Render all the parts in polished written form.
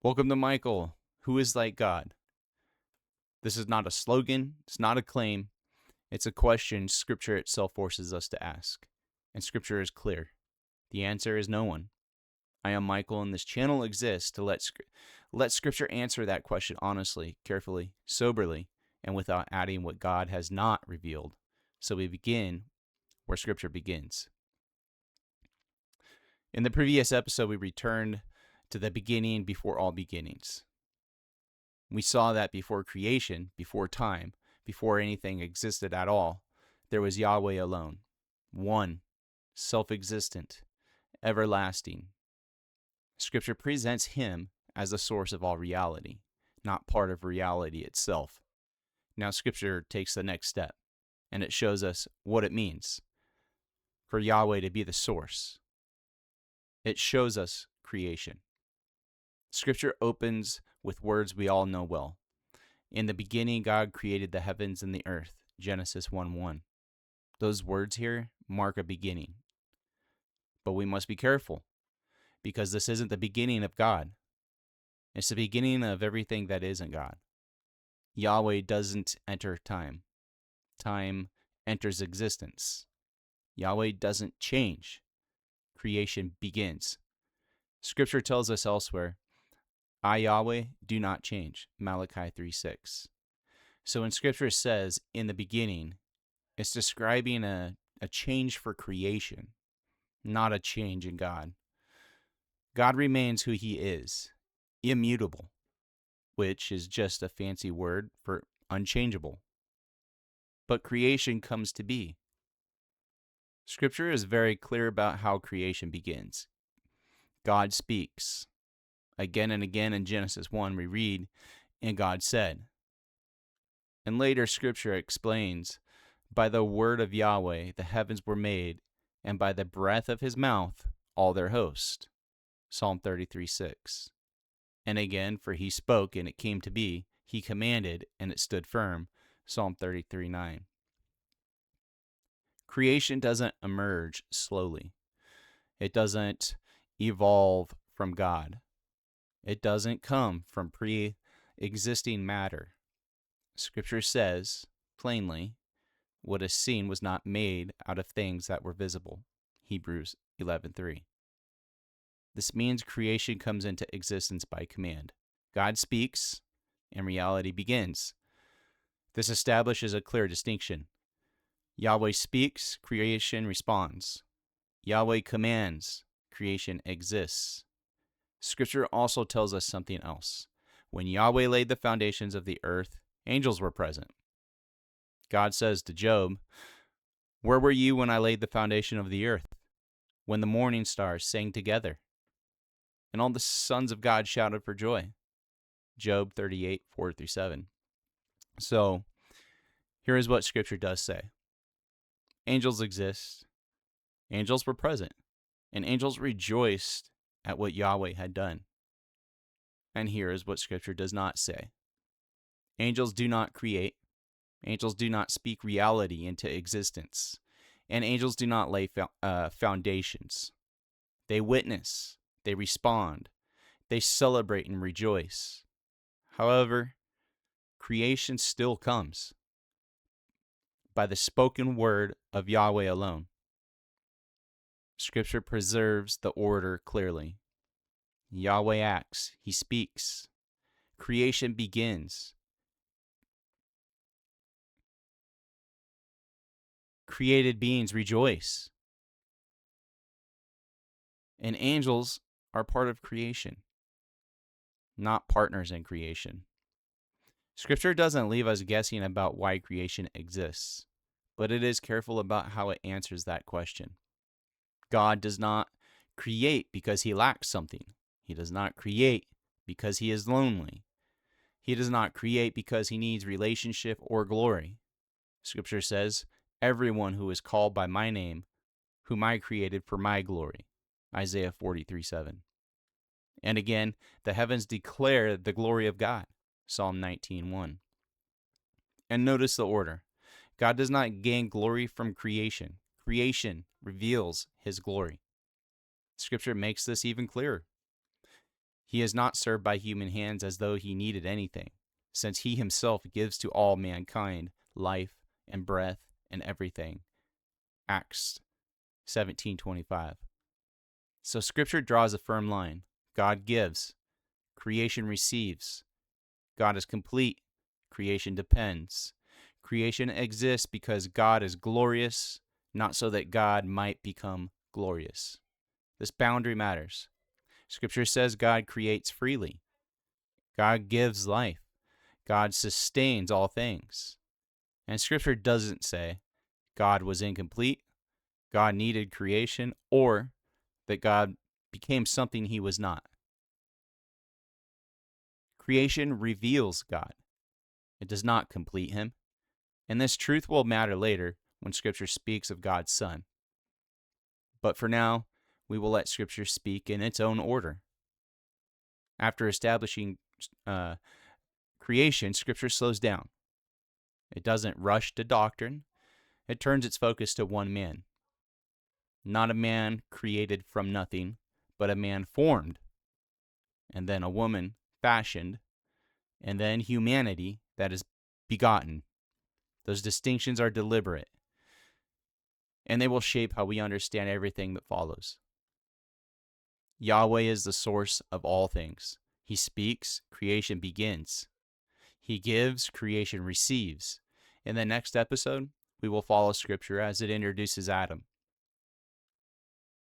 Welcome to Michael, who is like God. This is not a slogan, it's not a claim, it's a question Scripture itself forces us to ask. And Scripture is clear. The answer is no one. I am Michael, and this channel exists to let Scripture answer that question honestly, carefully, soberly, and without adding what God has not revealed. So we begin where Scripture begins. In the previous episode, we returned to the beginning before all beginnings. We saw that before creation, before time, before anything existed at all, there was Yahweh alone, one, self-existent, everlasting. Scripture presents him as the source of all reality, not part of reality itself. Now Scripture takes the next step, and it shows us what it means for Yahweh to be the source. It shows us creation. Scripture opens with words we all know well. In the beginning, God created the heavens and the earth, Genesis 1:1. Those words here mark a beginning. But we must be careful, because this isn't the beginning of God. It's the beginning of everything that isn't God. Yahweh doesn't enter time. Time enters existence. Yahweh doesn't change. Creation begins. Scripture tells us elsewhere, I, Yahweh, do not change, Malachi 3:6. So when Scripture says, in the beginning, it's describing a change for creation, not a change in God. God remains who he is, immutable, which is just a fancy word for unchangeable. But creation comes to be. Scripture is very clear about how creation begins. God speaks. Again and again in Genesis 1, we read, and God said. And later Scripture explains, by the word of Yahweh the heavens were made, and by the breath of his mouth all their host. Psalm 33:6. And again, for he spoke, and it came to be. He commanded, and it stood firm. Psalm 33:9. Creation doesn't emerge slowly. It doesn't evolve from God. It doesn't come from pre-existing matter. Scripture says, plainly, what is seen was not made out of things that were visible. Hebrews 11:3. This means creation comes into existence by command. God speaks, and reality begins. This establishes a clear distinction. Yahweh speaks, creation responds. Yahweh commands, creation exists. Scripture also tells us something else. When Yahweh laid the foundations of the earth, angels were present. God says to Job, where were you when I laid the foundation of the earth? When the morning stars sang together? And all the sons of God shouted for joy. Job 38:4-7. So, here is what Scripture does say. Angels exist. Angels were present. And angels rejoiced at what Yahweh had done. And here is what Scripture does not say. Angels do not create. Angels do not speak reality into existence. And angels do not lay foundations. They witness. They respond. They celebrate and rejoice. However, creation still comes by the spoken word of Yahweh alone. Scripture preserves the order clearly. Yahweh acts. He speaks. Creation begins. Created beings rejoice. And angels are part of creation, not partners in creation. Scripture doesn't leave us guessing about why creation exists, but it is careful about how it answers that question. God does not create because he lacks something. He does not create because he is lonely. He does not create because he needs relationship or glory. Scripture says, everyone who is called by my name, whom I created for my glory. Isaiah 43:7. And again, the heavens declare the glory of God. Psalm 19:1. And notice the order. God does not gain glory from creation. Creation reveals his glory. Scripture makes this even clearer. He is not served by human hands as though he needed anything, since he himself gives to all mankind life and breath and everything. Acts 17:25. So Scripture draws a firm line. God gives, creation receives. God is complete, creation depends. Creation exists because God is glorious, not so that God might become glorious. This boundary matters. Scripture says God creates freely. God gives life. God sustains all things. And Scripture doesn't say God was incomplete, God needed creation, or that God became something he was not. Creation reveals God. It does not complete him. And this truth will matter later when Scripture speaks of God's Son. But for now, we will let Scripture speak in its own order. After establishing creation, Scripture slows down. It doesn't rush to doctrine. It turns its focus to one man. Not a man created from nothing, but a man formed, and then a woman fashioned, and then humanity that is begotten. Those distinctions are deliberate, and they will shape how we understand everything that follows. Yahweh is the source of all things. He speaks, creation begins. He gives, creation receives. In the next episode, we will follow Scripture as it introduces Adam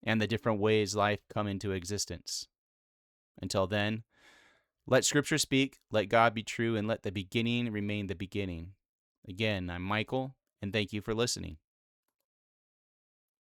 and the different ways life come into existence. Until then, let Scripture speak, let God be true, and let the beginning remain the beginning. Again, I'm Michael, and thank you for listening.